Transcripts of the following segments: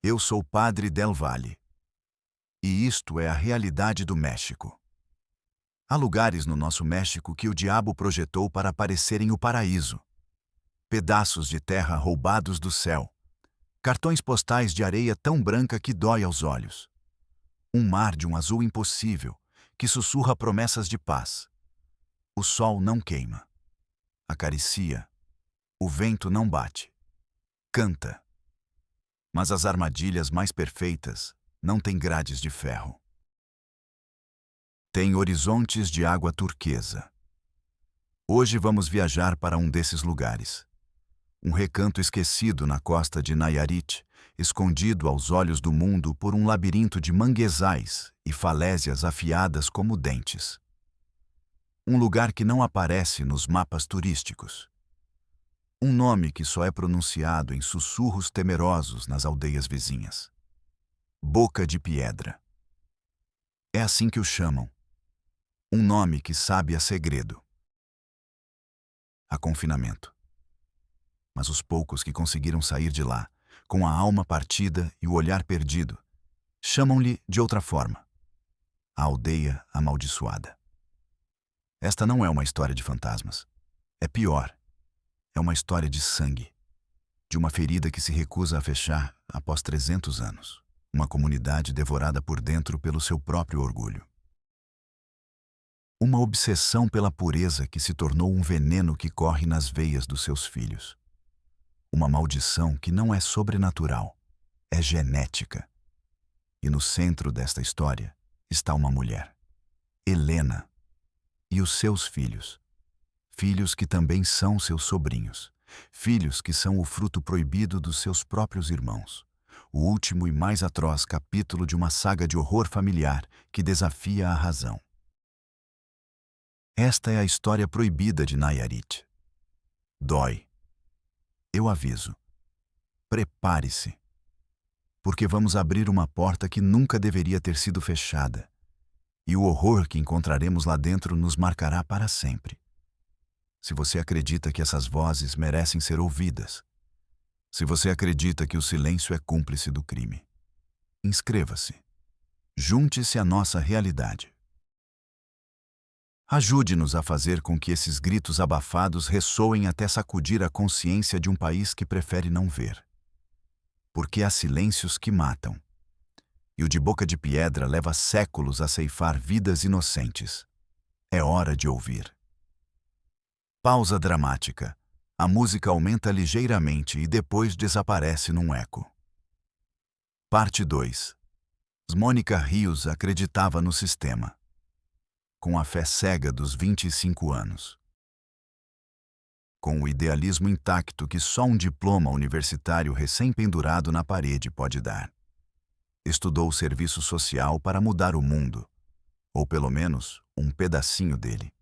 Eu sou Padre Del Valle. E isto é a realidade do México. Há lugares no nosso México que o diabo projetou para parecerem o paraíso. Pedaços de terra roubados do céu. Cartões postais de areia tão branca que dói aos olhos. Um mar de um azul impossível, que sussurra promessas de paz. O sol não queima. Acaricia. O vento não bate. Canta. Mas as armadilhas mais perfeitas não têm grades de ferro. Tem horizontes de água turquesa. Hoje vamos viajar para um desses lugares. Um recanto esquecido na costa de Nayarit, escondido aos olhos do mundo por um labirinto de manguezais e falésias afiadas como dentes. Um lugar que não aparece nos mapas turísticos. Um nome que só é pronunciado em sussurros temerosos nas aldeias vizinhas. Boca de Piedra. É assim que o chamam. Um nome que sabe a segredo. A confinamento. Mas os poucos que conseguiram sair de lá, com a alma partida e o olhar perdido, chamam-lhe de outra forma. A aldeia amaldiçoada. Esta não é uma história de fantasmas. É pior. É uma história de sangue. De uma ferida que se recusa a fechar após 300 anos. Uma comunidade devorada por dentro pelo seu próprio orgulho. Uma obsessão pela pureza que se tornou um veneno que corre nas veias dos seus filhos. Uma maldição que não é sobrenatural, é genética. E no centro desta história está uma mulher, Helena, e os seus filhos. Filhos que também são seus sobrinhos. Filhos que são o fruto proibido dos seus próprios irmãos. O último e mais atroz capítulo de uma saga de horror familiar que desafia a razão. Esta é a história proibida de Nayarit. Dói. Eu aviso. Prepare-se. Porque vamos abrir uma porta que nunca deveria ter sido fechada. E o horror que encontraremos lá dentro nos marcará para sempre. Se você acredita que essas vozes merecem ser ouvidas, se você acredita que o silêncio é cúmplice do crime, inscreva-se. Junte-se à nossa realidade. Ajude-nos a fazer com que esses gritos abafados ressoem até sacudir a consciência de um país que prefere não ver. Porque há silêncios que matam. E o de Boca de Piedra leva séculos a ceifar vidas inocentes. É hora de ouvir. Pausa dramática. A música aumenta ligeiramente e depois desaparece num eco. Parte 2. Mônica Rios acreditava no sistema. Com a fé cega dos 25 anos. Com o idealismo intacto que só um diploma universitário recém-pendurado na parede pode dar. Estudou serviço social para mudar o mundo, ou pelo menos um pedacinho dele.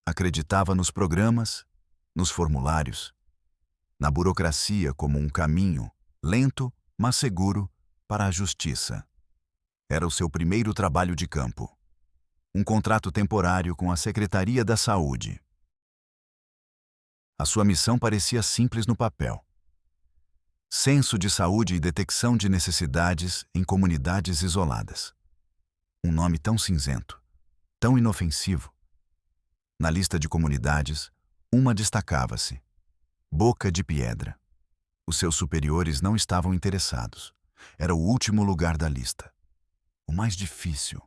Acreditava nos programas, nos formulários, na burocracia como um caminho, lento, mas seguro, para a justiça. Era o seu primeiro trabalho de campo. Um contrato temporário com a Secretaria da Saúde. A sua missão parecia simples no papel. Censo de saúde e detecção de necessidades em comunidades isoladas. Um nome tão cinzento, tão inofensivo. Na lista de comunidades, uma destacava-se. Boca de Piedra. Os seus superiores não estavam interessados. Era o último lugar da lista. O mais difícil.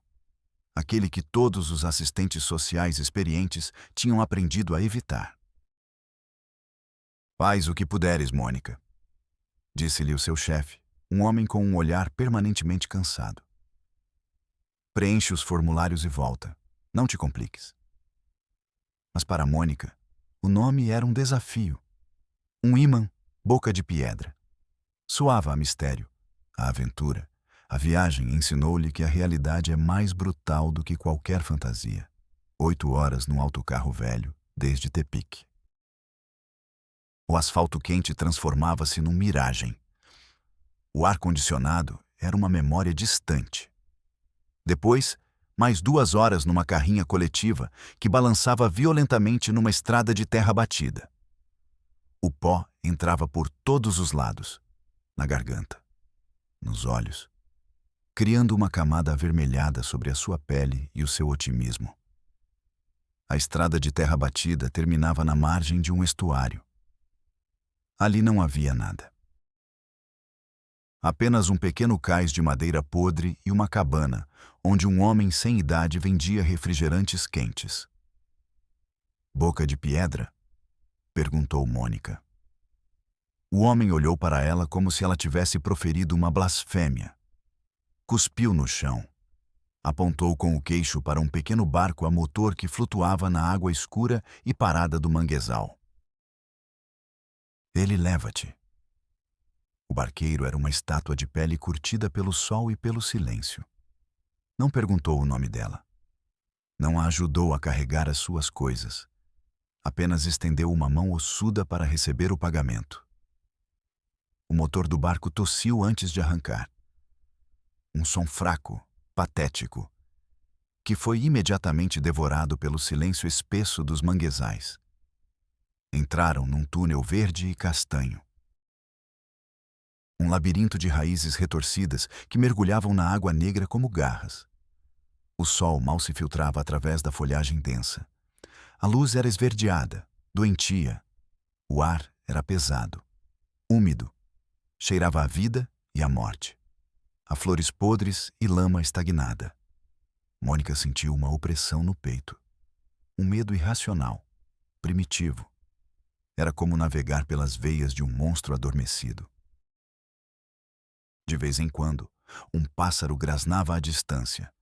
Aquele que todos os assistentes sociais experientes tinham aprendido a evitar. Faz o que puderes, Mônica, disse-lhe o seu chefe, um homem com um olhar permanentemente cansado. Preenche os formulários e volta. Não te compliques. Mas para Mônica, o nome era um desafio. Um ímã, Boca de Piedra. Soava a mistério, a aventura. A viagem ensinou-lhe que a realidade é mais brutal do que qualquer fantasia. 8 horas num autocarro velho, desde Tepic. O asfalto quente transformava-se num miragem. O ar-condicionado era uma memória distante. Depois, mais 2 horas numa carrinha coletiva que balançava violentamente numa estrada de terra batida. O pó entrava por todos os lados, na garganta. nos olhos, criando uma camada avermelhada sobre a sua pele e o seu otimismo. A estrada de terra batida terminava na margem de um estuário. Ali não havia nada. Apenas um pequeno cais de madeira podre e uma cabana, onde um homem sem idade vendia refrigerantes quentes. Boca de Piedra? Perguntou Mônica. O homem olhou para ela como se ela tivesse proferido uma blasfêmia. Cuspiu no chão. Apontou com o queixo para um pequeno barco a motor que flutuava na água escura e parada do manguezal. Ele leva-te. O barqueiro era uma estátua de pele curtida pelo sol e pelo silêncio. Não perguntou o nome dela. Não a ajudou a carregar as suas coisas. Apenas estendeu uma mão ossuda para receber o pagamento. O motor do barco tossiu antes de arrancar. Um som fraco, patético, que foi imediatamente devorado pelo silêncio espesso dos manguezais. Entraram num túnel verde e castanho. Um labirinto de raízes retorcidas que mergulhavam na água negra como garras. O sol mal se filtrava através da folhagem densa. A luz era esverdeada, doentia. O ar era pesado, úmido. Cheirava a vida e a morte. A flores podres e lama estagnada. Mônica sentiu uma opressão no peito. Um medo irracional, primitivo. Era como navegar pelas veias de um monstro adormecido. De vez em quando, um pássaro grasnava à distância.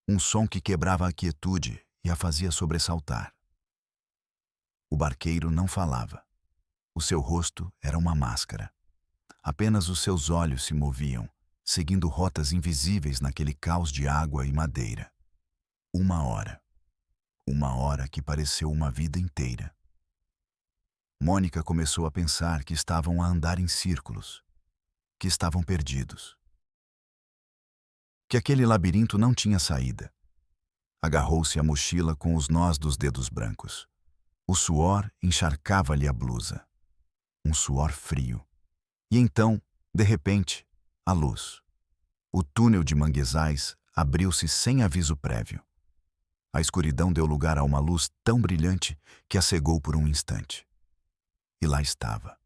Um som que quebrava a quietude e a fazia sobressaltar. O barqueiro não falava. O seu rosto era uma máscara. Apenas os seus olhos se moviam, seguindo rotas invisíveis naquele caos de água e madeira. Uma hora. Uma hora que pareceu uma vida inteira. Mônica começou a pensar que estavam a andar em círculos, que estavam perdidos. Que aquele labirinto não tinha saída. Agarrou-se à mochila com os nós dos dedos brancos. O suor encharcava-lhe a blusa. Um suor frio. E então, de repente, a luz. O túnel de manguezais abriu-se sem aviso prévio. A escuridão deu lugar a uma luz tão brilhante que a cegou por um instante. E lá estava,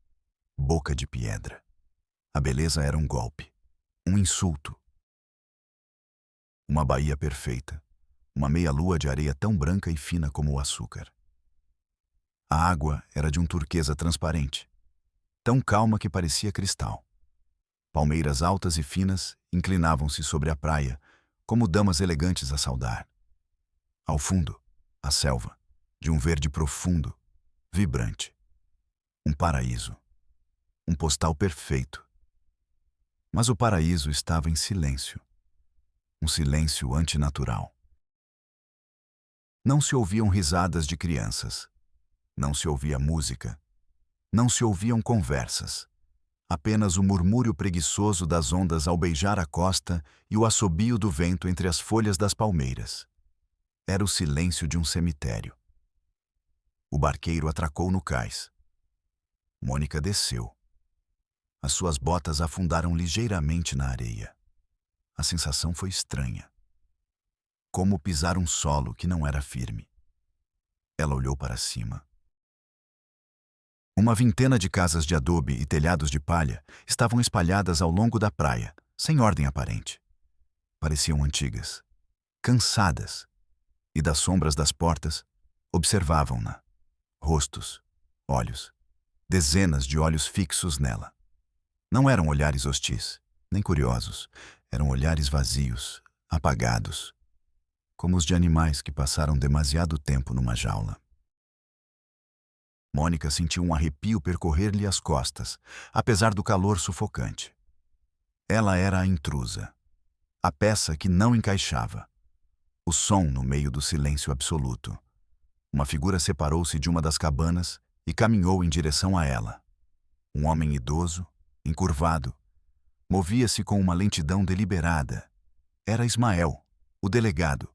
Boca de Piedra. A beleza era um golpe, um insulto. Uma baía perfeita, uma meia-lua de areia tão branca e fina como o açúcar. A água era de um turquesa transparente, tão calma que parecia cristal. Palmeiras altas e finas inclinavam-se sobre a praia, como damas elegantes a saudar. Ao fundo, a selva, de um verde profundo, vibrante. Um paraíso. Um postal perfeito. Mas o paraíso estava em silêncio. Um silêncio antinatural. Não se ouviam risadas de crianças. Não se ouvia música. Não se ouviam conversas. Apenas o murmúrio preguiçoso das ondas ao beijar a costa e o assobio do vento entre as folhas das palmeiras. Era o silêncio de um cemitério. O barqueiro atracou no cais. Mônica desceu. As suas botas afundaram ligeiramente na areia. A sensação foi estranha. Como pisar um solo que não era firme. Ela olhou para cima. Uma vintena de casas de adobe e telhados de palha estavam espalhadas ao longo da praia, sem ordem aparente. Pareciam antigas, cansadas, e das sombras das portas observavam-na. Rostos, olhos, dezenas de olhos fixos nela. Não eram olhares hostis, nem curiosos, eram olhares vazios, apagados, como os de animais que passaram demasiado tempo numa jaula. Mônica sentiu um arrepio percorrer-lhe as costas, apesar do calor sufocante. Ela era a intrusa, a peça que não encaixava. O som no meio do silêncio absoluto. Uma figura separou-se de uma das cabanas e caminhou em direção a ela. Um homem idoso, encurvado, movia-se com uma lentidão deliberada. Era Ismael, o delegado,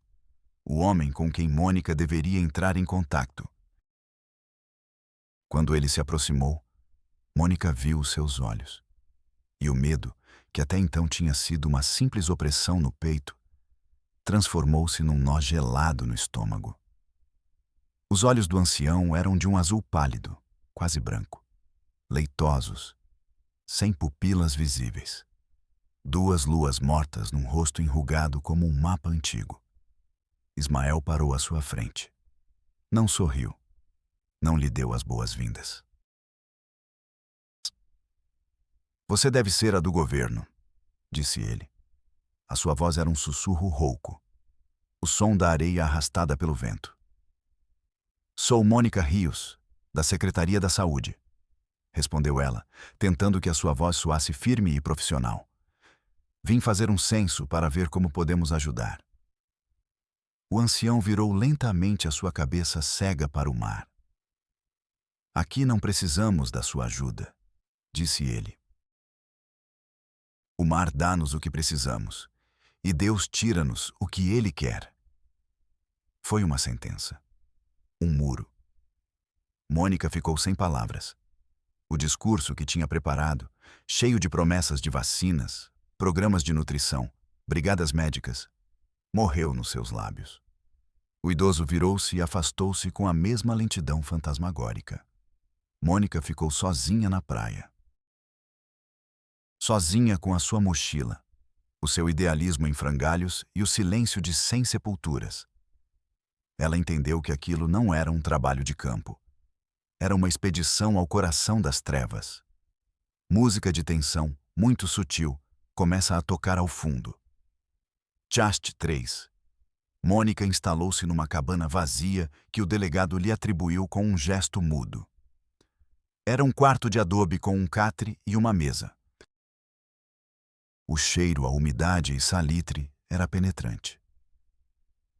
o homem com quem Mônica deveria entrar em contato. Quando ele se aproximou, Mônica viu os seus olhos. E o medo, que até então tinha sido uma simples opressão no peito, transformou-se num nó gelado no estômago. Os olhos do ancião eram de um azul pálido, quase branco, leitosos, sem pupilas visíveis. Duas luas mortas num rosto enrugado como um mapa antigo. Ismael parou à sua frente. Não sorriu. Não lhe deu as boas-vindas. Você deve ser a do governo, disse ele. A sua voz era um sussurro rouco, o som da areia arrastada pelo vento. Sou Mônica Rios, da Secretaria da Saúde, respondeu ela, tentando que a sua voz soasse firme e profissional. Vim fazer um censo para ver como podemos ajudar. O ancião virou lentamente a sua cabeça cega para o mar. Aqui não precisamos da sua ajuda, disse ele. O mar dá-nos o que precisamos, e Deus tira-nos o que Ele quer. Foi uma sentença. Um muro. Mônica ficou sem palavras. O discurso que tinha preparado, cheio de promessas de vacinas, programas de nutrição, brigadas médicas, morreu nos seus lábios. O idoso virou-se e afastou-se com a mesma lentidão fantasmagórica. Mônica ficou sozinha na praia. Sozinha com a sua mochila, o seu idealismo em frangalhos e o silêncio de 100 sepulturas. Ela entendeu que aquilo não era um trabalho de campo. Era uma expedição ao coração das trevas. Música de tensão, muito sutil, começa a tocar ao fundo. Chast 3. Mônica instalou-se numa cabana vazia que o delegado lhe atribuiu com um gesto mudo. Era um quarto de adobe com um catre e uma mesa. O cheiro, a umidade e salitre era penetrante.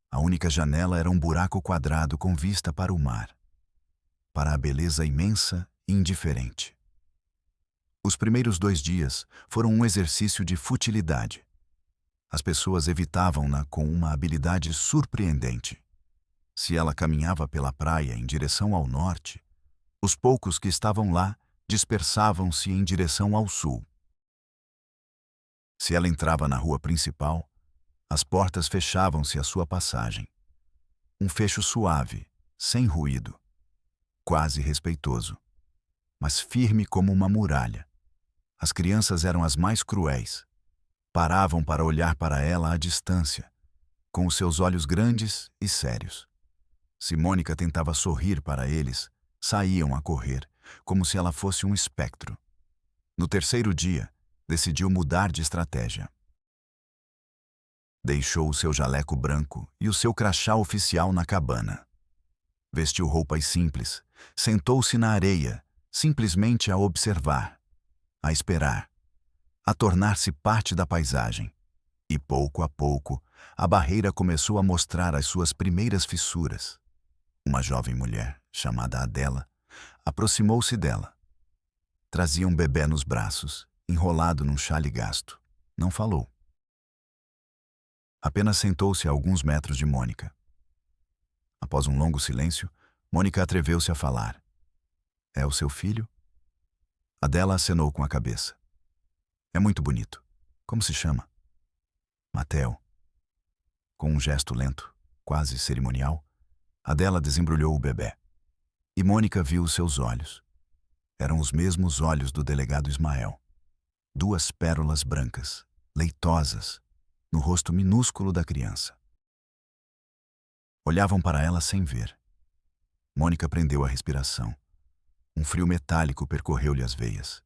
A única janela era um buraco quadrado com vista para o mar, para a beleza imensa e indiferente. Os primeiros 2 dias foram um exercício de futilidade. As pessoas evitavam-na com uma habilidade surpreendente. Se ela caminhava pela praia em direção ao norte, os poucos que estavam lá dispersavam-se em direção ao sul. Se ela entrava na rua principal, as portas fechavam-se à sua passagem. Um fecho suave, sem ruído, quase respeitoso, mas firme como uma muralha. As crianças eram as mais cruéis. Paravam para olhar para ela à distância, com os seus olhos grandes e sérios. Se Mônica tentava sorrir para eles, saíam a correr, como se ela fosse um espectro. No terceiro dia, decidiu mudar de estratégia. Deixou o seu jaleco branco e o seu crachá oficial na cabana. Vestiu roupas simples, sentou-se na areia, simplesmente a observar, a esperar, a tornar-se parte da paisagem. E pouco a pouco, a barreira começou a mostrar as suas primeiras fissuras. Uma jovem mulher, chamada Adela, aproximou-se dela. Trazia um bebê nos braços, enrolado num xale gasto. Não falou. Apenas sentou-se a alguns metros de Mônica. Após um longo silêncio, Mônica atreveu-se a falar. É o seu filho? Adela acenou com a cabeça. É muito bonito. Como se chama? Mateo. Com um gesto lento, quase cerimonial, Adela desembrulhou o bebê. E Mônica viu os seus olhos. Eram os mesmos olhos do delegado Ismael. 2 pérolas brancas, leitosas, no rosto minúsculo da criança. Olhavam para ela sem ver. Mônica prendeu a respiração. Um frio metálico percorreu-lhe as veias.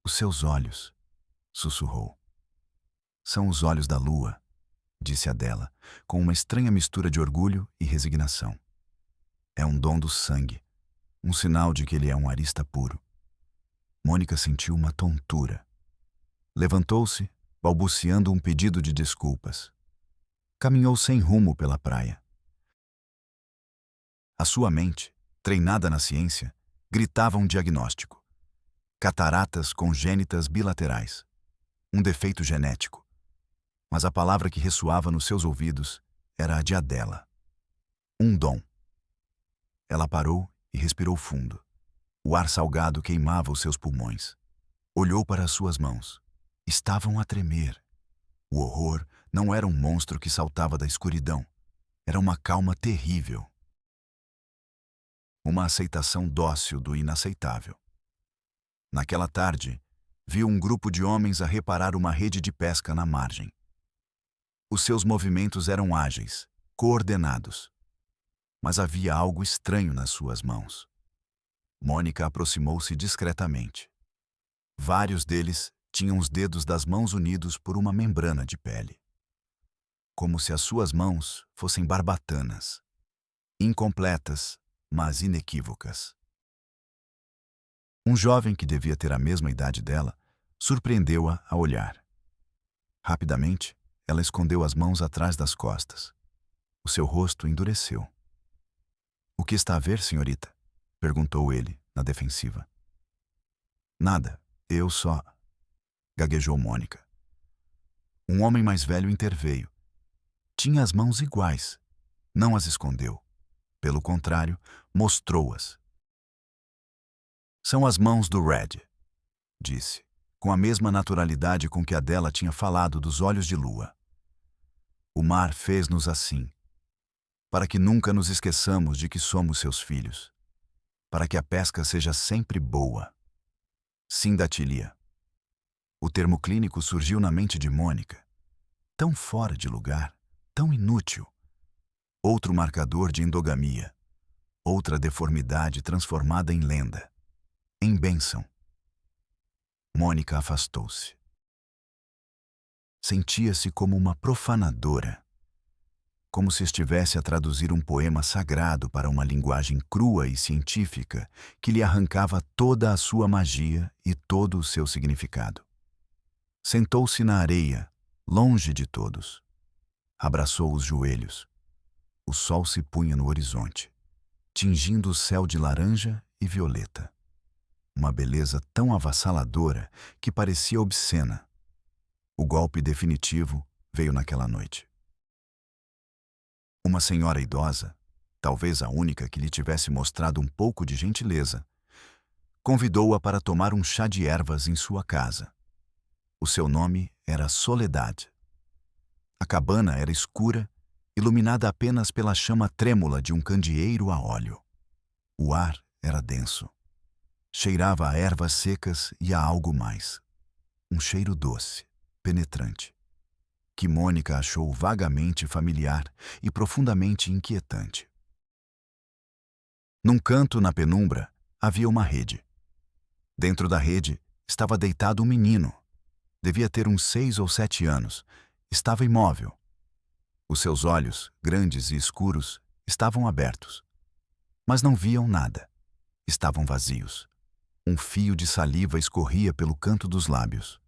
Os seus olhos, sussurrou. São os olhos da lua, disse Adela, com uma estranha mistura de orgulho e resignação. É um dom do sangue, um sinal de que ele é um arista puro. Mônica sentiu uma tontura. Levantou-se, balbuciando um pedido de desculpas. Caminhou sem rumo pela praia. A sua mente, treinada na ciência, gritava um diagnóstico. Cataratas congênitas bilaterais. Um defeito genético. Mas a palavra que ressoava nos seus ouvidos era a de Adela. Um dom. Ela parou e respirou fundo. O ar salgado queimava os seus pulmões. Olhou para as suas mãos. estavam a tremer. O horror não era um monstro que saltava da escuridão. Era uma calma terrível. Uma aceitação dócil do inaceitável. Naquela tarde, viu um grupo de homens a reparar uma rede de pesca na margem. Os seus movimentos eram ágeis, coordenados. Mas havia algo estranho nas suas mãos. Mônica aproximou-se discretamente. Vários deles tinham os dedos das mãos unidos por uma membrana de pele. Como se as suas mãos fossem barbatanas. Incompletas, mas inequívocas. Um jovem que devia ter a mesma idade dela surpreendeu-a a olhar. Rapidamente, ela escondeu as mãos atrás das costas. O seu rosto endureceu. "O que está a ver, senhorita?" perguntou ele, na defensiva. "Nada, eu só..." gaguejou Mônica. Um homem mais velho interveio. Tinha as mãos iguais. Não as escondeu. Pelo contrário, mostrou-as. "São as mãos do Red", disse, com a mesma naturalidade com que a dela tinha falado dos olhos de lua. "O mar fez-nos assim, para que nunca nos esqueçamos de que somos seus filhos, para que a pesca seja sempre boa." Sindatilía. O termo clínico surgiu na mente de Mônica. Tão fora de lugar, tão inútil. Outro marcador de endogamia. Outra deformidade transformada em lenda. Em bênção. Mônica afastou-se. Sentia-se como uma profanadora. Como se estivesse a traduzir um poema sagrado para uma linguagem crua e científica que lhe arrancava toda a sua magia e todo o seu significado. Sentou-se na areia, longe de todos. Abraçou os joelhos. O sol se punha no horizonte, tingindo o céu de laranja e violeta. Uma beleza tão avassaladora que parecia obscena. O golpe definitivo veio naquela noite. Uma senhora idosa, talvez a única que lhe tivesse mostrado um pouco de gentileza, convidou-a para tomar um chá de ervas em sua casa. O seu nome era Soledad. A cabana era escura, iluminada apenas pela chama trêmula de um candeeiro a óleo. O ar era denso. Cheirava a ervas secas e a algo mais. Um cheiro doce, penetrante, que Mônica achou vagamente familiar e profundamente inquietante. Num canto na penumbra havia uma rede. Dentro da rede estava deitado um menino. Devia ter uns 6 ou 7 anos. Estava imóvel. Os seus olhos, grandes e escuros, estavam abertos. Mas não viam nada. Estavam vazios. Um fio de saliva escorria pelo canto dos lábios.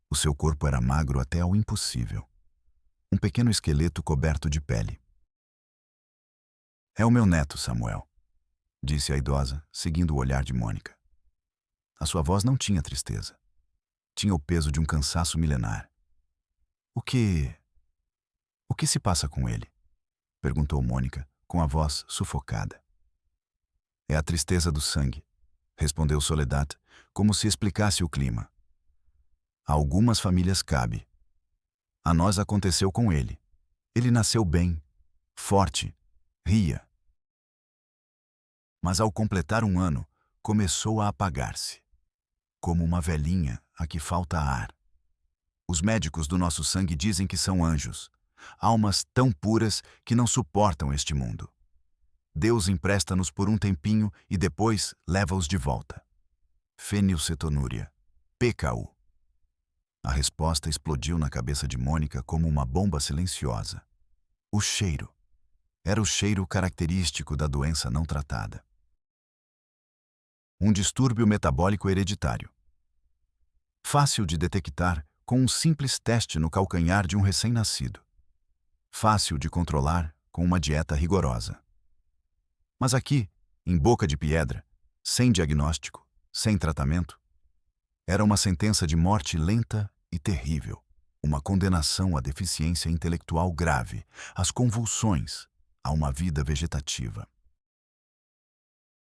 O seu corpo era magro até ao impossível. Um pequeno esqueleto coberto de pele. "É o meu neto, Samuel", disse a idosa, seguindo o olhar de Mônica. A sua voz não tinha tristeza. Tinha o peso de um cansaço milenar. O que se passa com ele?" perguntou Mônica, com a voz sufocada. "É a tristeza do sangue", respondeu Soledad, como se explicasse o clima. "A algumas famílias cabe. A nós aconteceu com ele. Ele nasceu bem, forte, ria. Mas ao completar 1 ano, começou a apagar-se, como uma velhinha a que falta ar. Os médicos do nosso sangue dizem que são anjos, almas tão puras que não suportam este mundo. Deus empresta-nos por um tempinho e depois leva-os de volta. Fenilcetonúria. PKU. A resposta explodiu na cabeça de Mônica como uma bomba silenciosa. O cheiro. Era o cheiro característico da doença não tratada. Um distúrbio metabólico hereditário. Fácil de detectar com um simples teste no calcanhar de um recém-nascido. Fácil de controlar com uma dieta rigorosa. Mas aqui, em Boca de Piedra, sem diagnóstico, sem tratamento, era uma sentença de morte lenta e terrível, uma condenação à deficiência intelectual grave, às convulsões, a uma vida vegetativa.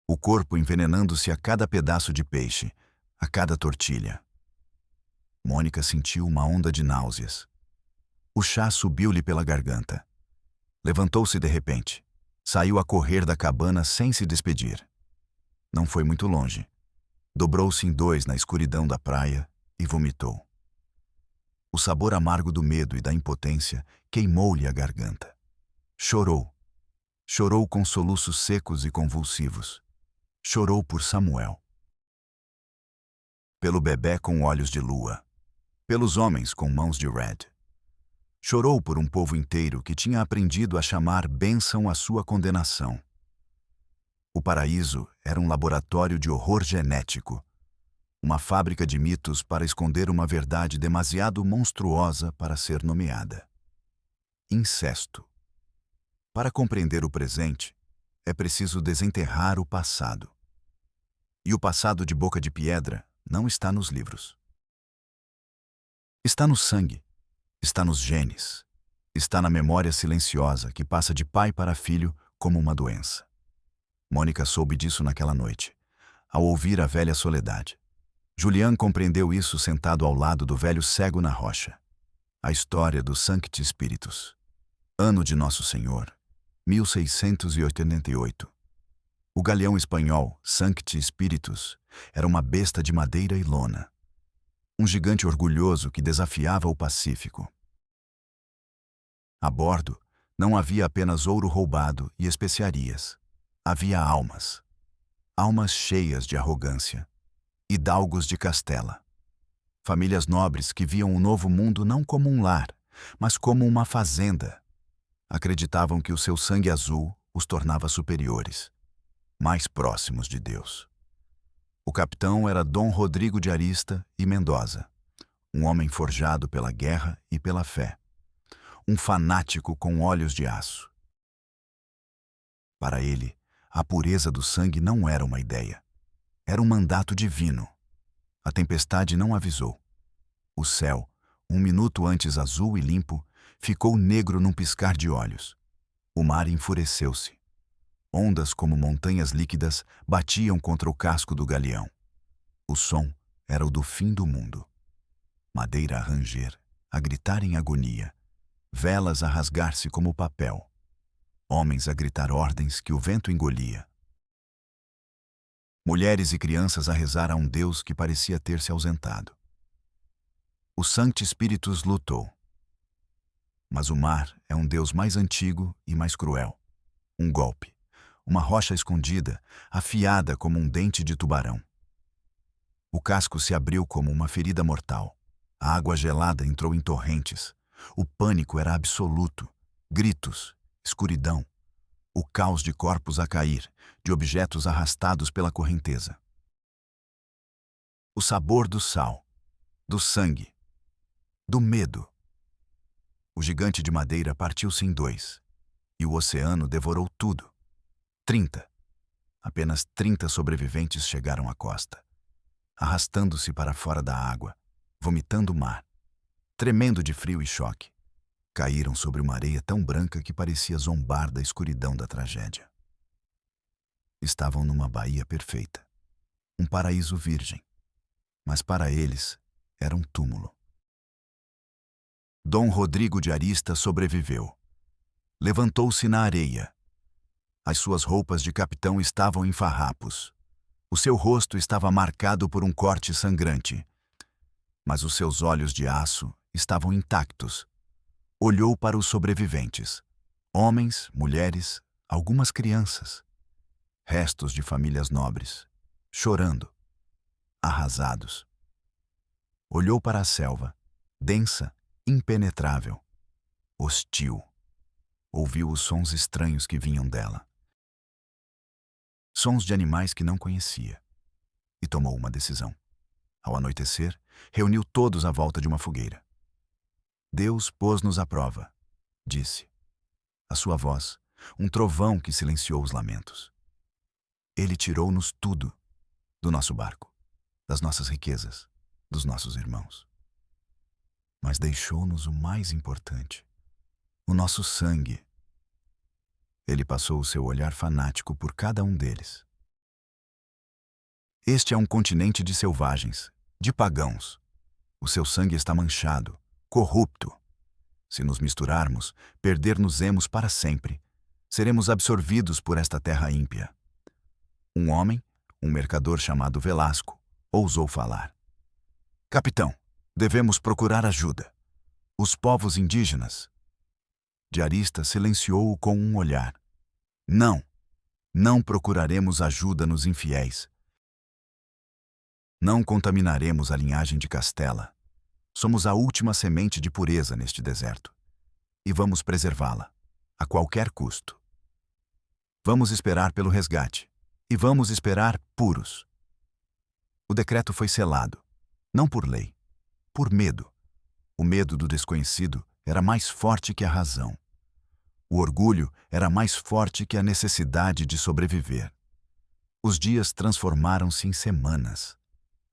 O corpo envenenando-se a cada pedaço de peixe, a cada tortilha. Mônica sentiu uma onda de náuseas. O chá subiu-lhe pela garganta. Levantou-se de repente. Saiu a correr da cabana sem se despedir. Não foi muito longe. Dobrou-se em dois na escuridão da praia e vomitou. O sabor amargo do medo e da impotência queimou-lhe a garganta. Chorou. Chorou com soluços secos e convulsivos. Chorou por Samuel. Pelo bebé com olhos de lua. Pelos homens com mãos de Red. Chorou por um povo inteiro que tinha aprendido a chamar bênção a sua condenação. O paraíso era um laboratório de horror genético, uma fábrica de mitos para esconder uma verdade demasiado monstruosa para ser nomeada. Incesto. Para compreender o presente, é preciso desenterrar o passado. E o passado de Boca de Piedra não está nos livros. Está no sangue, está nos genes, está na memória silenciosa que passa de pai para filho como uma doença. Mônica soube disso naquela noite, ao ouvir a velha Soledade. Julián compreendeu isso sentado ao lado do velho cego na rocha. A história do Sancti Spiritus. Ano de Nosso Senhor, 1688. O galeão espanhol Sancti Spiritus era uma besta de madeira e lona. Um gigante orgulhoso que desafiava o Pacífico. A bordo, não havia apenas ouro roubado e especiarias. Havia almas. Almas cheias de arrogância. Hidalgos de Castela. Famílias nobres que viam o novo mundo não como um lar, mas como uma fazenda. Acreditavam que o seu sangue azul os tornava superiores, mais próximos de Deus. O capitão era Dom Rodrigo de Arista e Mendoza, um homem forjado pela guerra e pela fé, um fanático com olhos de aço. Para ele, a pureza do sangue não era uma ideia, era um mandato divino. A tempestade não avisou. O céu, um minuto antes azul e limpo, ficou negro num piscar de olhos. O mar enfureceu-se. Ondas como montanhas líquidas batiam contra o casco do galeão. O som era o do fim do mundo. Madeira a ranger, a gritar em agonia. Velas a rasgar-se como papel. Homens a gritar ordens que o vento engolia. Mulheres e crianças a rezar a um Deus que parecia ter se ausentado. O Sancti Spiritus lutou. Mas o mar é um Deus mais antigo e mais cruel. Um golpe. Uma rocha escondida, afiada como um dente de tubarão. O casco se abriu como uma ferida mortal. A água gelada entrou em torrentes. O pânico era absoluto. Gritos, escuridão. O caos de corpos a cair, de objetos arrastados pela correnteza. O sabor do sal, do sangue, do medo. O gigante de madeira partiu-se em dois, e o oceano devorou tudo. 30. Apenas 30 sobreviventes chegaram à costa, arrastando-se para fora da água, vomitando o mar, tremendo de frio e choque. Caíram sobre uma areia tão branca que parecia zombar da escuridão da tragédia. Estavam numa baía perfeita, um paraíso virgem, mas para eles era um túmulo. Dom Rodrigo de Arista sobreviveu. Levantou-se na areia. As suas roupas de capitão estavam em farrapos. O seu rosto estava marcado por um corte sangrante, mas os seus olhos de aço estavam intactos. Olhou para os sobreviventes, homens, mulheres, algumas crianças, restos de famílias nobres, chorando, arrasados. Olhou para a selva, densa, impenetrável, hostil. Ouviu os sons estranhos que vinham dela. Sons de animais que não conhecia. E tomou uma decisão. Ao anoitecer, reuniu todos à volta de uma fogueira. Deus pôs-nos à prova, disse. A sua voz, um trovão que silenciou os lamentos. Ele tirou-nos tudo, do nosso barco, das nossas riquezas, dos nossos irmãos. Mas deixou-nos o mais importante, o nosso sangue. Ele passou o seu olhar fanático por cada um deles. Este é um continente de selvagens, de pagãos. O seu sangue está manchado, corrupto. Se nos misturarmos, perder-nos-emos para sempre. Seremos absorvidos por esta terra ímpia. Um homem, um mercador chamado Velasco, ousou falar. Capitão, devemos procurar ajuda. Os povos indígenas. Diarista silenciou-o com um olhar. Não, não procuraremos ajuda nos infiéis. Não contaminaremos a linhagem de Castela. Somos a última semente de pureza neste deserto. E vamos preservá-la, a qualquer custo. Vamos esperar pelo resgate. E vamos esperar puros. O decreto foi selado, não por lei, por medo. O medo do desconhecido era mais forte que a razão. O orgulho era mais forte que a necessidade de sobreviver. Os dias transformaram-se em semanas,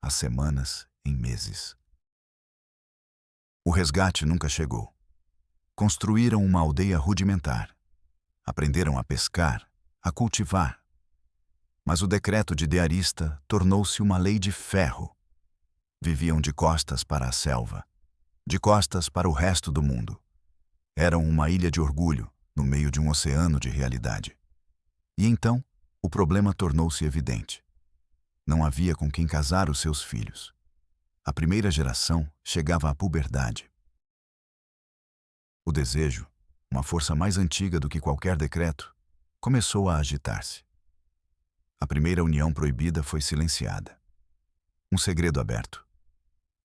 as semanas em meses. O resgate nunca chegou. Construíram uma aldeia rudimentar. Aprenderam a pescar, a cultivar. Mas o decreto de Diarista tornou-se uma lei de ferro. Viviam de costas para a selva, de costas para o resto do mundo. Eram uma ilha de orgulho, no meio de um oceano de realidade. E então, o problema tornou-se evidente. Não havia com quem casar os seus filhos. A primeira geração chegava à puberdade. O desejo, uma força mais antiga do que qualquer decreto, começou a agitar-se. A primeira união proibida foi silenciada. Um segredo aberto.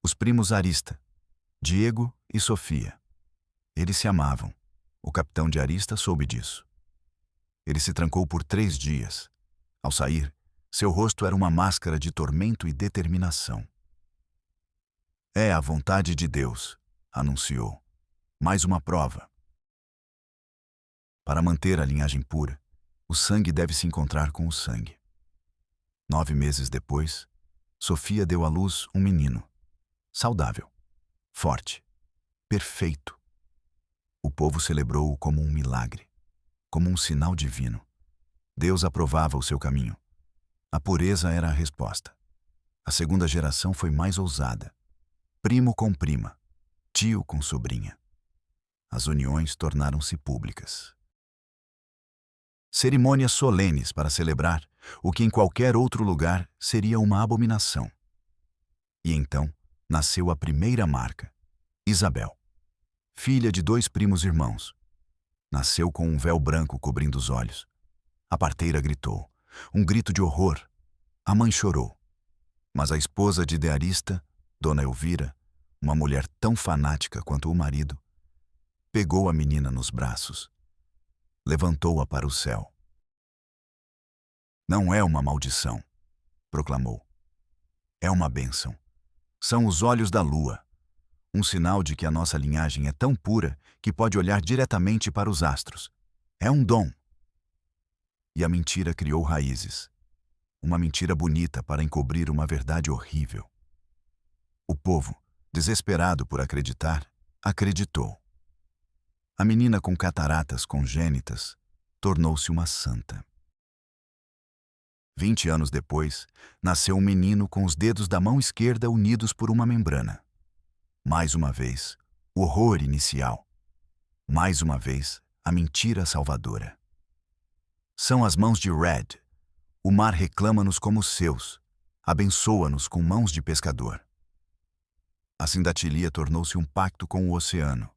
Os primos Arista, Diego e Sofia. Eles se amavam. O capitão de Arista soube disso. Ele se trancou por 3 dias. Ao sair, seu rosto era uma máscara de tormento e determinação. É a vontade de Deus, anunciou. Mais uma prova. Para manter a linhagem pura, o sangue deve se encontrar com o sangue. 9 meses depois, Sofia deu à luz um menino. Saudável, forte, perfeito. O povo celebrou-o como um milagre, como um sinal divino. Deus aprovava o seu caminho. A pureza era a resposta. A segunda geração foi mais ousada. Primo com prima, tio com sobrinha. As uniões tornaram-se públicas. Cerimônias solenes para celebrar o que em qualquer outro lugar seria uma abominação. E então nasceu a primeira marca, Isabel, filha de 2 primos irmãos. Nasceu com um véu branco cobrindo os olhos. A parteira gritou, um grito de horror. A mãe chorou. Mas a esposa de Diarista, Dona Elvira, uma mulher tão fanática quanto o marido, pegou a menina nos braços. Levantou-a para o céu. Não é uma maldição, proclamou. É uma bênção. São os olhos da lua, um sinal de que a nossa linhagem é tão pura que pode olhar diretamente para os astros. É um dom. E a mentira criou raízes. Uma mentira bonita para encobrir uma verdade horrível. O povo, desesperado por acreditar, acreditou. A menina com cataratas congênitas tornou-se uma santa. 20 anos depois, nasceu um menino com os dedos da mão esquerda unidos por uma membrana. Mais uma vez, o horror inicial. Mais uma vez, a mentira salvadora. São as mãos de Red. O mar reclama-nos como seus. Abençoa-nos com mãos de pescador. A sindatilia tornou-se um pacto com o oceano.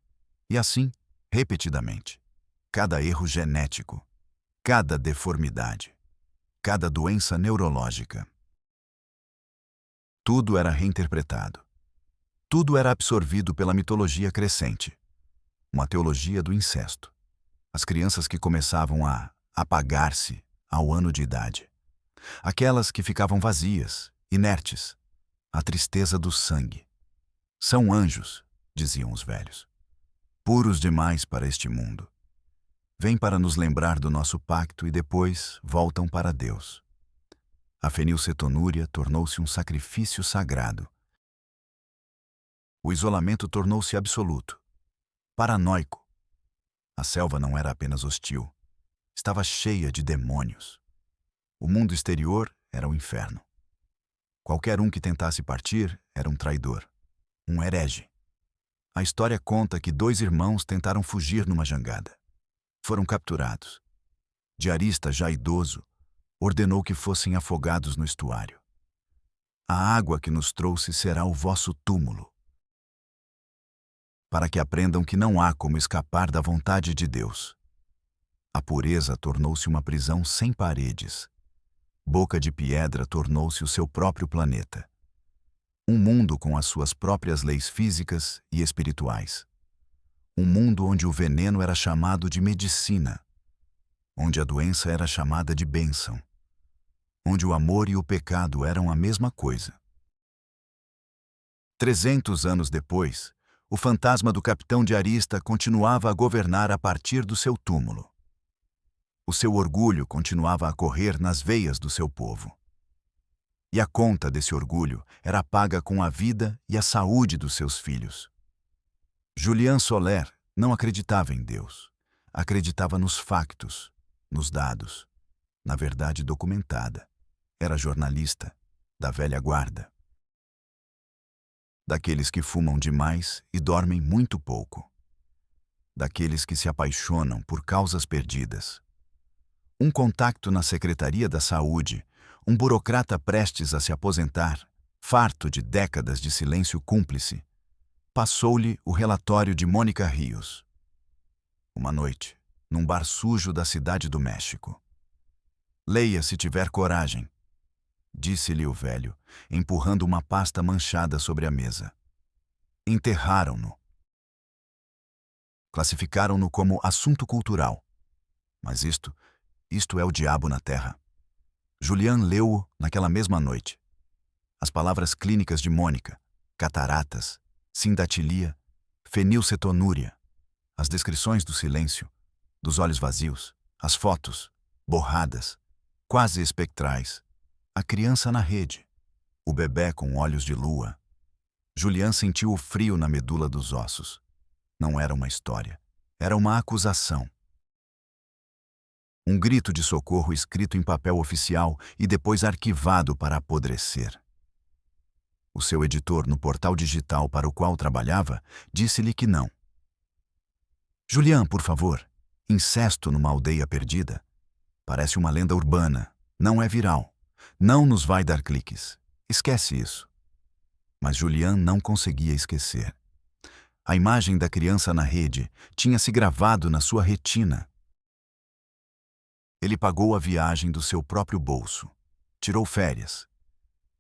E assim, repetidamente. Cada erro genético, cada deformidade, cada doença neurológica. Tudo era reinterpretado. Tudo era absorvido pela mitologia crescente. Uma teologia do incesto. As crianças que começavam a apagar-se ao ano de idade. Aquelas que ficavam vazias, inertes. A tristeza do sangue. São anjos, diziam os velhos. Puros demais para este mundo. Vêm para nos lembrar do nosso pacto e depois voltam para Deus. A fenilcetonúria tornou-se um sacrifício sagrado. O isolamento tornou-se absoluto, paranoico. A selva não era apenas hostil, estava cheia de demônios. O mundo exterior era o inferno. Qualquer um que tentasse partir era um traidor. um herege. A história conta que 2 irmãos tentaram fugir numa jangada. Foram capturados. Diarista, já idoso, ordenou que fossem afogados no estuário. A água que nos trouxe será o vosso túmulo, para que aprendam que não há como escapar da vontade de Deus. A pureza tornou-se uma prisão sem paredes. Boca de Piedra tornou-se o seu próprio planeta. Um mundo com as suas próprias leis físicas e espirituais. Um mundo onde o veneno era chamado de medicina, onde a doença era chamada de bênção, onde o amor e o pecado eram a mesma coisa. 300 anos depois, o fantasma do capitão diarista continuava a governar a partir do seu túmulo. O seu orgulho continuava a correr nas veias do seu povo. E a conta desse orgulho era paga com a vida e a saúde dos seus filhos. Julian Soler não acreditava em Deus. Acreditava nos factos, nos dados, na verdade documentada. Era jornalista, da velha guarda. Daqueles que fumam demais e dormem muito pouco. Daqueles que se apaixonam por causas perdidas. Um contacto na Secretaria da Saúde, um burocrata prestes a se aposentar, farto de décadas de silêncio cúmplice, passou-lhe o relatório de Mônica Rios. Uma noite, num bar sujo da cidade do México. Leia se tiver coragem, disse-lhe o velho, empurrando uma pasta manchada sobre a mesa. Enterraram-no. Classificaram-no como assunto cultural. Mas isto é o diabo na terra. Julian leu-o naquela mesma noite. As palavras clínicas de Mônica, cataratas, sindatilia, fenilcetonúria, as descrições do silêncio, dos olhos vazios, as fotos, borradas, quase espectrais, a criança na rede, o bebé com olhos de lua. Julian sentiu o frio na medula dos ossos. Não era uma história, era uma acusação. Um grito de socorro escrito em papel oficial e depois arquivado para apodrecer. O seu editor no portal digital para o qual trabalhava disse-lhe que não. Julian, por favor, incesto numa aldeia perdida. Parece uma lenda urbana, não é viral, não nos vai dar cliques. Esquece isso. Mas Julian não conseguia esquecer. A imagem da criança na rede tinha se gravado na sua retina. Ele pagou a viagem do seu próprio bolso. Tirou férias.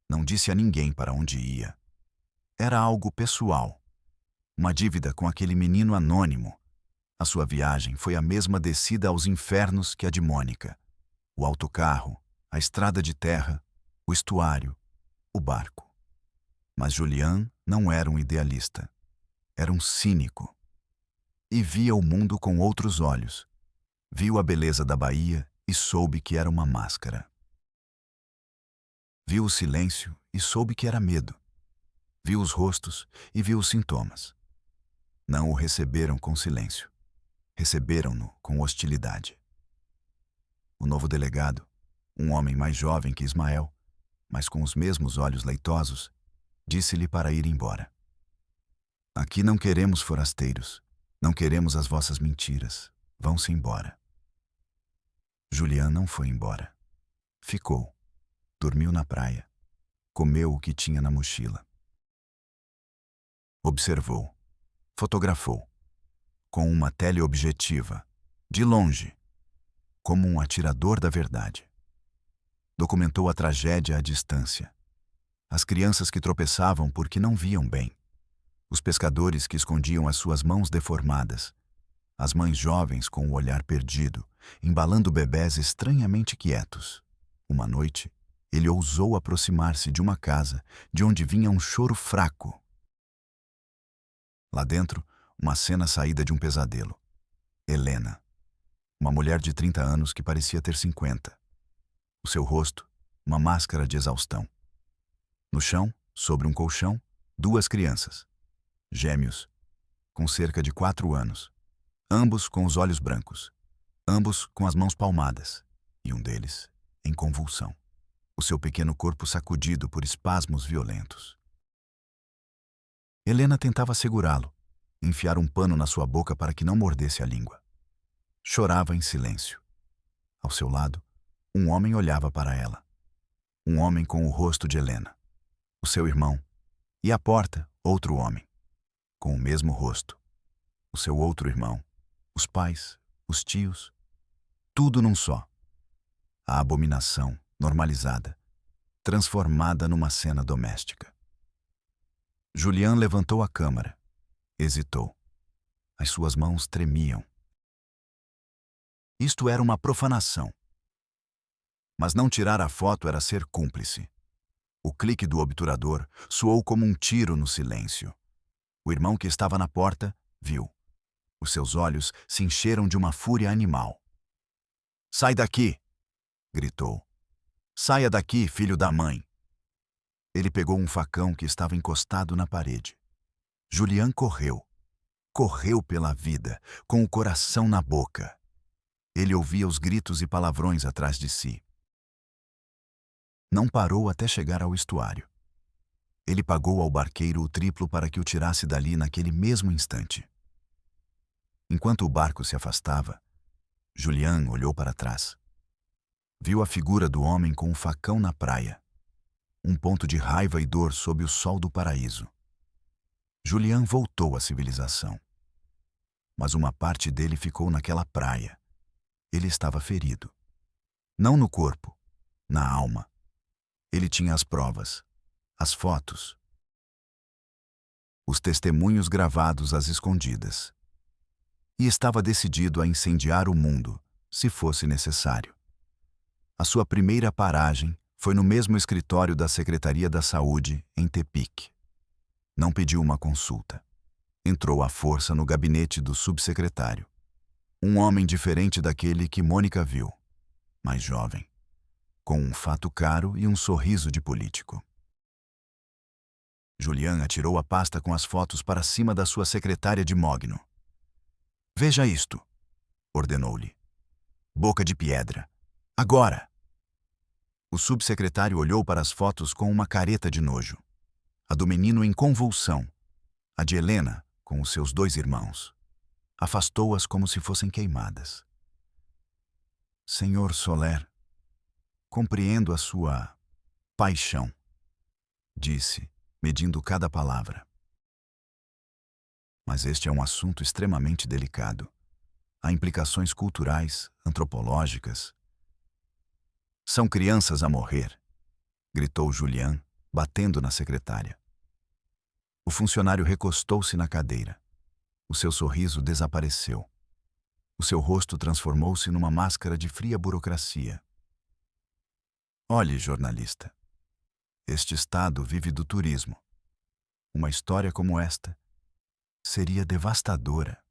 Não disse a ninguém para onde ia. Era algo pessoal. Uma dívida com aquele menino anônimo. A sua viagem foi a mesma descida aos infernos que a de Mônica. O autocarro, a estrada de terra, o estuário, o barco. Mas Julian não era um idealista. Era um cínico. E via o mundo com outros olhos. Viu a beleza da Bahia e soube que era uma máscara. Viu o silêncio e soube que era medo. Viu os rostos e viu os sintomas. Não o receberam com silêncio. Receberam-no com hostilidade. O novo delegado, um homem mais jovem que Ismael, mas com os mesmos olhos leitosos, disse-lhe para ir embora. Aqui não queremos forasteiros. Não queremos as vossas mentiras. Vão-se embora. Julian não foi embora. Ficou. Dormiu na praia. Comeu o que tinha na mochila. Observou. Fotografou. Com uma teleobjetiva. De longe. Como um atirador da verdade. Documentou a tragédia à distância. As crianças que tropeçavam porque não viam bem. Os pescadores que escondiam as suas mãos deformadas. As mães jovens com o olhar perdido, embalando bebés estranhamente quietos. Uma noite, ele ousou aproximar-se de uma casa de onde vinha um choro fraco. Lá dentro, uma cena saída de um pesadelo. Helena, uma mulher de 30 anos que parecia ter 50. O seu rosto, uma máscara de exaustão. No chão, sobre um colchão, 2 crianças. Gêmeos, com cerca de 4 anos. Ambos com os olhos brancos. Ambos com as mãos palmadas. E um deles em convulsão. O seu pequeno corpo sacudido por espasmos violentos. Helena tentava segurá-lo, enfiar um pano na sua boca para que não mordesse a língua. Chorava em silêncio. Ao seu lado, um homem olhava para ela. Um homem com o rosto de Helena, o seu irmão, e à porta, outro homem, com o mesmo rosto, o seu outro irmão, os pais, os tios, tudo num só. A abominação, normalizada, transformada numa cena doméstica. Julian levantou a câmera. Hesitou. As suas mãos tremiam. Isto era uma profanação. Mas não tirar a foto era ser cúmplice. O clique do obturador soou como um tiro no silêncio. O irmão que estava na porta viu. Os seus olhos se encheram de uma fúria animal. "Sai daqui!" gritou. "Saia daqui, filho da mãe!" Ele pegou um facão que estava encostado na parede. Julian correu. Correu pela vida, com o coração na boca. Ele ouvia os gritos e palavrões atrás de si. Não parou até chegar ao estuário. Ele pagou ao barqueiro o triplo para que o tirasse dali naquele mesmo instante. Enquanto o barco se afastava, Julian olhou para trás. Viu a figura do homem com o facão na praia. Um ponto de raiva e dor sob o sol do paraíso. Julian voltou à civilização. Mas uma parte dele ficou naquela praia. Ele estava ferido. Não no corpo, na alma. Ele tinha as provas, as fotos, os testemunhos gravados às escondidas. E estava decidido a incendiar o mundo, se fosse necessário. A sua primeira paragem foi no mesmo escritório da Secretaria da Saúde, em Tepic. Não pediu uma consulta. Entrou à força no gabinete do subsecretário. Um homem diferente daquele que Mônica viu, mais jovem, com um fato caro e um sorriso de político. Julian atirou a pasta com as fotos para cima da sua secretária de mogno. "Veja isto", ordenou-lhe. "Boca de Piedra. Agora!" O subsecretário olhou para as fotos com uma careta de nojo. A do menino em convulsão, a de Helena com os seus 2 irmãos. Afastou-as como se fossem queimadas. "Senhor Soler, compreendo a sua paixão", disse, medindo cada palavra. "Mas este é um assunto extremamente delicado. Há implicações culturais, antropológicas." "São crianças a morrer", gritou Julian, batendo na secretária. O funcionário recostou-se na cadeira. O seu sorriso desapareceu. O seu rosto transformou-se numa máscara de fria burocracia. "Olhe, jornalista. Este estado vive do turismo. Uma história como esta seria devastadora.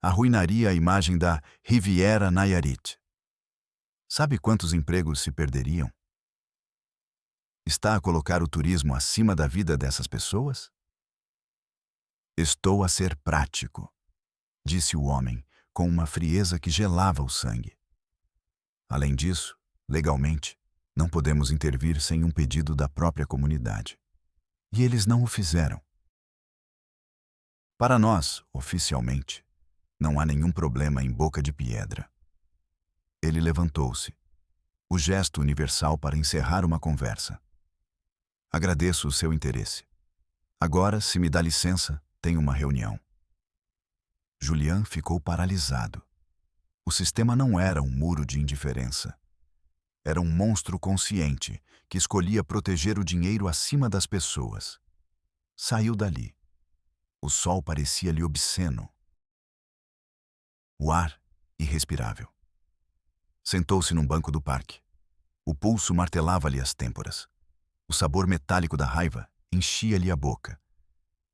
Arruinaria a imagem da Riviera Nayarit. Sabe quantos empregos se perderiam? Está a colocar o turismo acima da vida dessas pessoas?" "Estou a ser prático", disse o homem, com uma frieza que gelava o sangue. "Além disso, legalmente, não podemos intervir sem um pedido da própria comunidade. E eles não o fizeram. Para nós, oficialmente, não há nenhum problema em Boca de Piedra." Ele levantou-se. O gesto universal para encerrar uma conversa. "Agradeço o seu interesse. Agora, se me dá licença, tenho uma reunião." Julian ficou paralisado. O sistema não era um muro de indiferença. Era um monstro consciente que escolhia proteger o dinheiro acima das pessoas. Saiu dali. O sol parecia-lhe obsceno. O ar, irrespirável. Sentou-se num banco do parque. O pulso martelava-lhe as têmporas. O sabor metálico da raiva enchia-lhe a boca.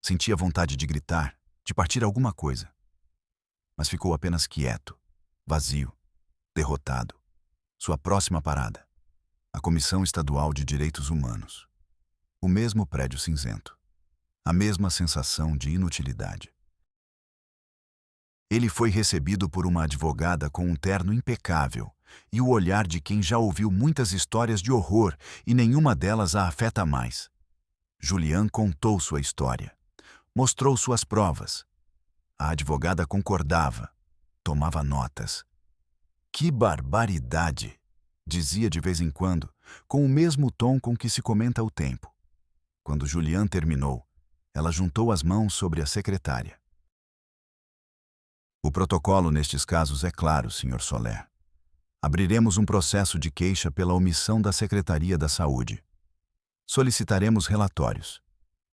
Sentia vontade de gritar, de partir alguma coisa. Mas ficou apenas quieto, vazio, derrotado. Sua próxima parada, a Comissão Estadual de Direitos Humanos. O mesmo prédio cinzento. A mesma sensação de inutilidade. Ele foi recebido por uma advogada com um terno impecável e o olhar de quem já ouviu muitas histórias de horror e nenhuma delas a afeta mais. Julian contou sua história, mostrou suas provas. A advogada concordava, tomava notas. Que barbaridade! Dizia de vez em quando, com o mesmo tom com que se comenta o tempo. Quando Julian terminou, ela juntou as mãos sobre a secretária. O protocolo nestes casos é claro, Sr. Soler. Abriremos um processo de queixa pela omissão da Secretaria da Saúde. Solicitaremos relatórios.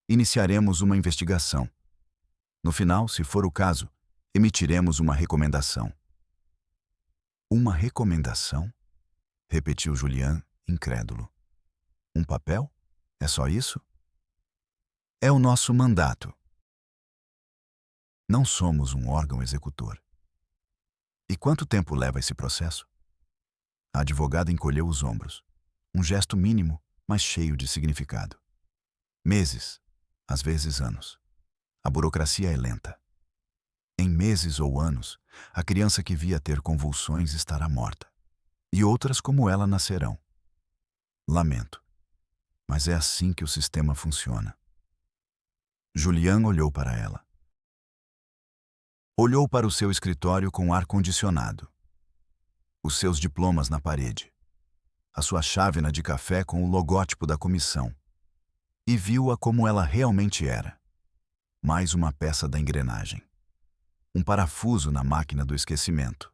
Iniciaremos uma investigação. No final, se for o caso, emitiremos uma recomendação. Uma recomendação? Repetiu Julian, incrédulo. Um papel? É só isso? É o nosso mandato. Não somos um órgão executor. E quanto tempo leva esse processo? A advogada encolheu os ombros. Um gesto mínimo, mas cheio de significado. Meses, às vezes anos. A burocracia é lenta. Em meses ou anos, a criança que via ter convulsões estará morta. E outras como ela nascerão. Lamento, mas é assim que o sistema funciona. Julian olhou para ela. Olhou para o seu escritório com ar-condicionado. Os seus diplomas na parede. A sua chávena de café com o logótipo da comissão. E viu-a como ela realmente era. Mais uma peça da engrenagem. Um parafuso na máquina do esquecimento.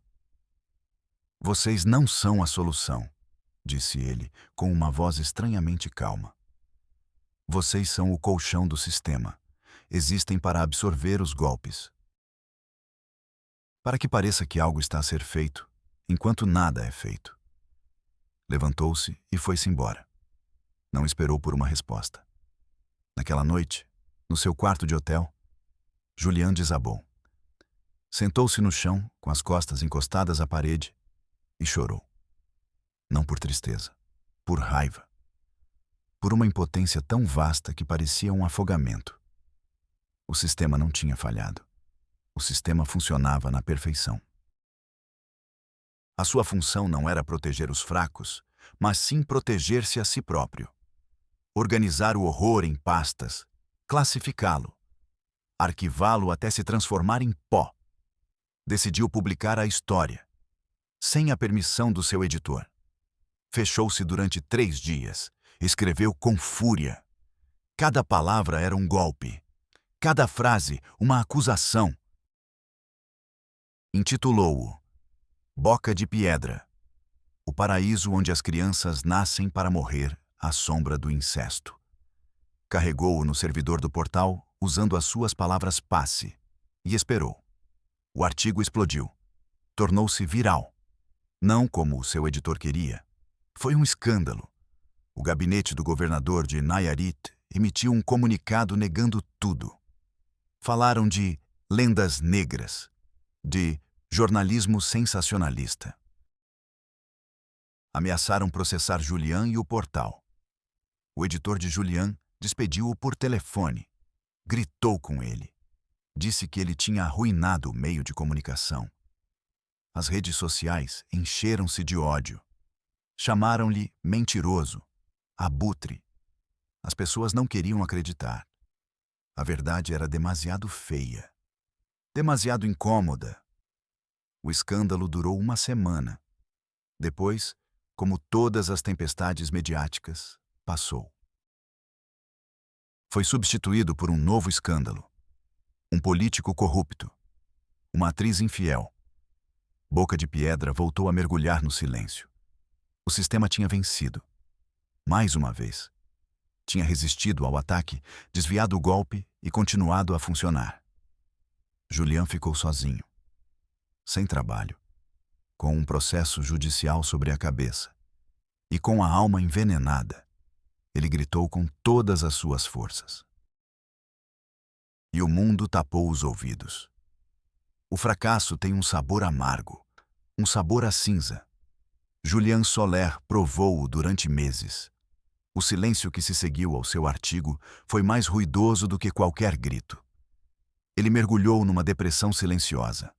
Vocês não são a solução, disse ele, com uma voz estranhamente calma. Vocês são o colchão do sistema. Existem para absorver os golpes. Para que pareça que algo está a ser feito, enquanto nada é feito. Levantou-se e foi-se embora. Não esperou por uma resposta. Naquela noite, no seu quarto de hotel, Julian desabou. Sentou-se no chão, com as costas encostadas à parede, e chorou. Não por tristeza, por raiva. Por uma impotência tão vasta que parecia um afogamento. O sistema não tinha falhado. O sistema funcionava na perfeição. A sua função não era proteger os fracos, mas sim proteger-se a si próprio. Organizar o horror em pastas, classificá-lo, arquivá-lo até se transformar em pó. Decidiu publicar a história, sem a permissão do seu editor. Fechou-se durante 3 dias, escreveu com fúria. Cada palavra era um golpe, cada frase uma acusação. Intitulou-o Boca de Piedra, o paraíso onde as crianças nascem para morrer à sombra do incesto. Carregou-o no servidor do portal, usando as suas palavras passe, e esperou. O artigo explodiu. Tornou-se viral. Não como o seu editor queria. Foi um escândalo. O gabinete do governador de Nayarit emitiu um comunicado negando tudo. Falaram de lendas negras, de jornalismo sensacionalista. Ameaçaram processar Julian e o portal. O editor de Julian despediu-o por telefone. Gritou com ele. Disse que ele tinha arruinado o meio de comunicação. As redes sociais encheram-se de ódio. Chamaram-lhe mentiroso, abutre. As pessoas não queriam acreditar. A verdade era demasiado feia, demasiado incômoda. O escândalo durou uma semana. Depois, como todas as tempestades mediáticas, passou. Foi substituído por um novo escândalo. Um político corrupto. Uma atriz infiel. Boca de Piedra voltou a mergulhar no silêncio. O sistema tinha vencido. Mais uma vez. Tinha resistido ao ataque, desviado o golpe e continuado a funcionar. Julian ficou sozinho. Sem trabalho. Com um processo judicial sobre a cabeça. E com a alma envenenada. Ele gritou com todas as suas forças. E o mundo tapou os ouvidos. O fracasso tem um sabor amargo, um sabor a cinza. Julian Soler provou-o durante meses. O silêncio que se seguiu ao seu artigo foi mais ruidoso do que qualquer grito. Ele mergulhou numa depressão silenciosa.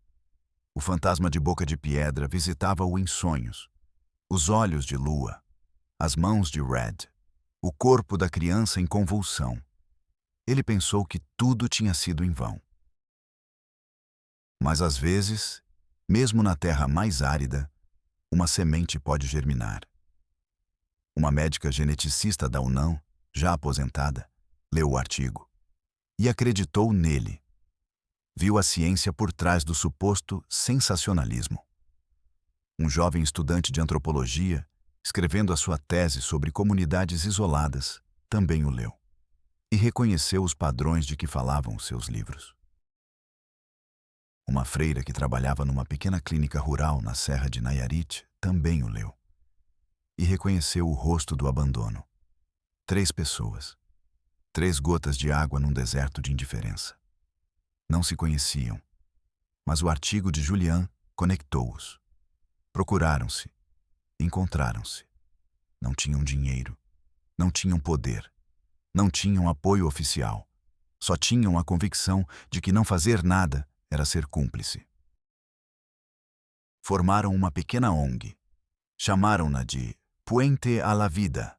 O fantasma de Boca de Piedra visitava-o em sonhos. Os olhos de lua, as mãos de Red, o corpo da criança em convulsão. Ele pensou que tudo tinha sido em vão. Mas às vezes, mesmo na terra mais árida, uma semente pode germinar. Uma médica geneticista da UNAM, já aposentada, leu o artigo e acreditou nele. Viu a ciência por trás do suposto sensacionalismo. Um jovem estudante de antropologia, escrevendo a sua tese sobre comunidades isoladas, também o leu e reconheceu os padrões de que falavam os seus livros. Uma freira que trabalhava numa pequena clínica rural na Serra de Nayarit também o leu e reconheceu o rosto do abandono. 3 pessoas, 3 gotas de água num deserto de indiferença. Não se conheciam, mas o artigo de Julian conectou-os. Procuraram-se, encontraram-se. Não tinham dinheiro, não tinham poder, não tinham apoio oficial. Só tinham a convicção de que não fazer nada era ser cúmplice. Formaram uma pequena ONG. Chamaram-na de Puente a la Vida,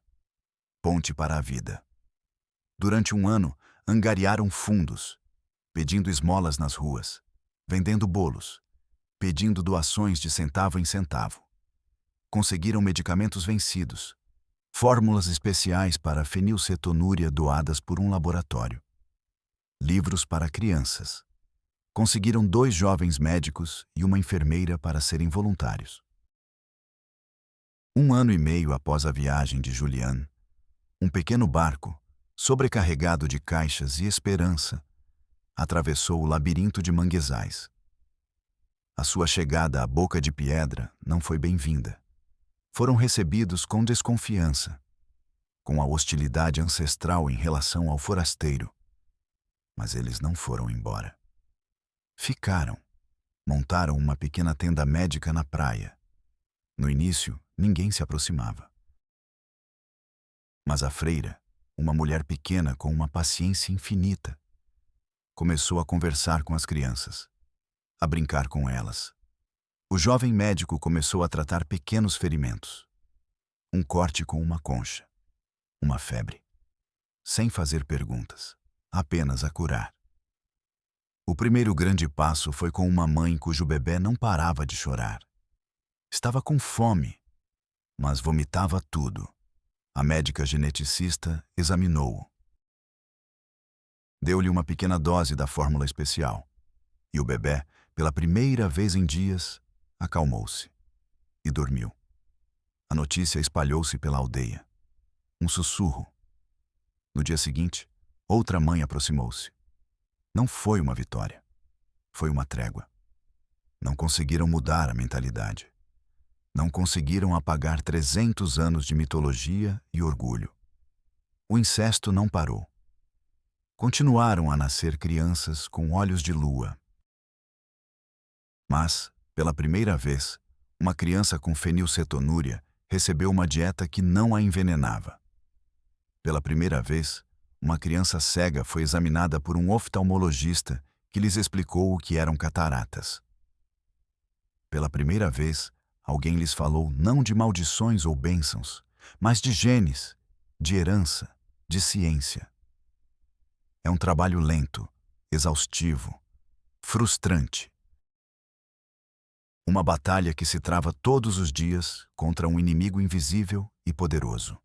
Ponte para a Vida. Durante um ano, angariaram fundos, pedindo esmolas nas ruas, vendendo bolos, pedindo doações de centavo em centavo. Conseguiram medicamentos vencidos, fórmulas especiais para fenilcetonúria doadas por um laboratório, livros para crianças. Conseguiram 2 jovens médicos e uma enfermeira para serem voluntários. 1 ano e meio após a viagem de Julian, um pequeno barco, sobrecarregado de caixas e esperança, atravessou o labirinto de manguezais. A sua chegada à Boca de Piedra não foi bem-vinda. Foram recebidos com desconfiança, com a hostilidade ancestral em relação ao forasteiro. Mas eles não foram embora. Ficaram. Montaram uma pequena tenda médica na praia. No início, ninguém se aproximava. Mas a freira, uma mulher pequena com uma paciência infinita, começou a conversar com as crianças, a brincar com elas. O jovem médico começou a tratar pequenos ferimentos. Um corte com uma concha, uma febre. Sem fazer perguntas, apenas a curar. O primeiro grande passo foi com uma mãe cujo bebê não parava de chorar. Estava com fome, mas vomitava tudo. A médica geneticista examinou-o. Deu-lhe uma pequena dose da fórmula especial. E o bebê, pela primeira vez em dias, acalmou-se e dormiu. A notícia espalhou-se pela aldeia. Um sussurro. No dia seguinte, outra mãe aproximou-se. Não foi uma vitória. Foi uma trégua. Não conseguiram mudar a mentalidade. Não conseguiram apagar 300 anos de mitologia e orgulho. O incesto não parou. Continuaram a nascer crianças com olhos de lua. Mas, pela primeira vez, uma criança com fenilcetonúria recebeu uma dieta que não a envenenava. Pela primeira vez, uma criança cega foi examinada por um oftalmologista que lhes explicou o que eram cataratas. Pela primeira vez, alguém lhes falou não de maldições ou bênçãos, mas de genes, de herança, de ciência. É um trabalho lento, exaustivo, frustrante. Uma batalha que se trava todos os dias contra um inimigo invisível e poderoso.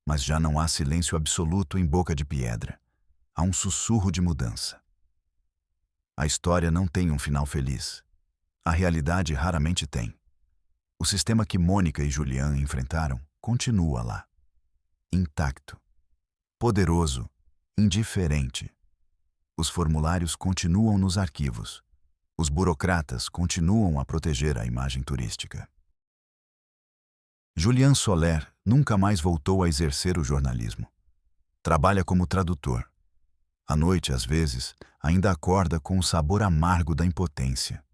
Mas já não há silêncio absoluto em Boca de Piedra. Há um sussurro de mudança. A história não tem um final feliz. A realidade raramente tem. O sistema que Mônica e Julian enfrentaram continua lá. Intacto. Poderoso. Indiferente. Os formulários continuam nos arquivos. Os burocratas continuam a proteger a imagem turística. Julian Soler nunca mais voltou a exercer o jornalismo. Trabalha como tradutor. À noite, às vezes, ainda acorda com o sabor amargo da impotência.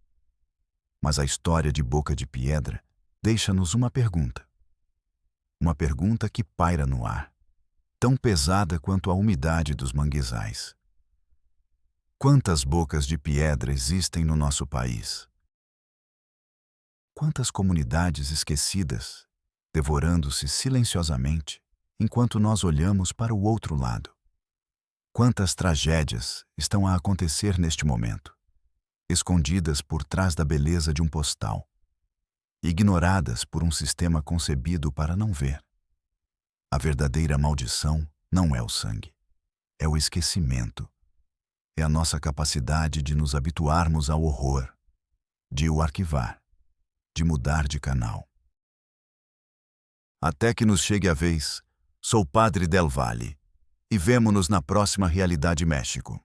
Mas a história de Boca de Piedra deixa-nos uma pergunta. Uma pergunta que paira no ar, tão pesada quanto a umidade dos manguezais. Quantas bocas de piedra existem no nosso país? Quantas comunidades esquecidas, devorando-se silenciosamente, enquanto nós olhamos para o outro lado. Quantas tragédias estão a acontecer neste momento, escondidas por trás da beleza de um postal, ignoradas por um sistema concebido para não ver. A verdadeira maldição não é o sangue, é o esquecimento. É a nossa capacidade de nos habituarmos ao horror, de o arquivar, de mudar de canal. Até que nos chegue a vez, sou Padre Del Valle, e vemo-nos na próxima Realidade México.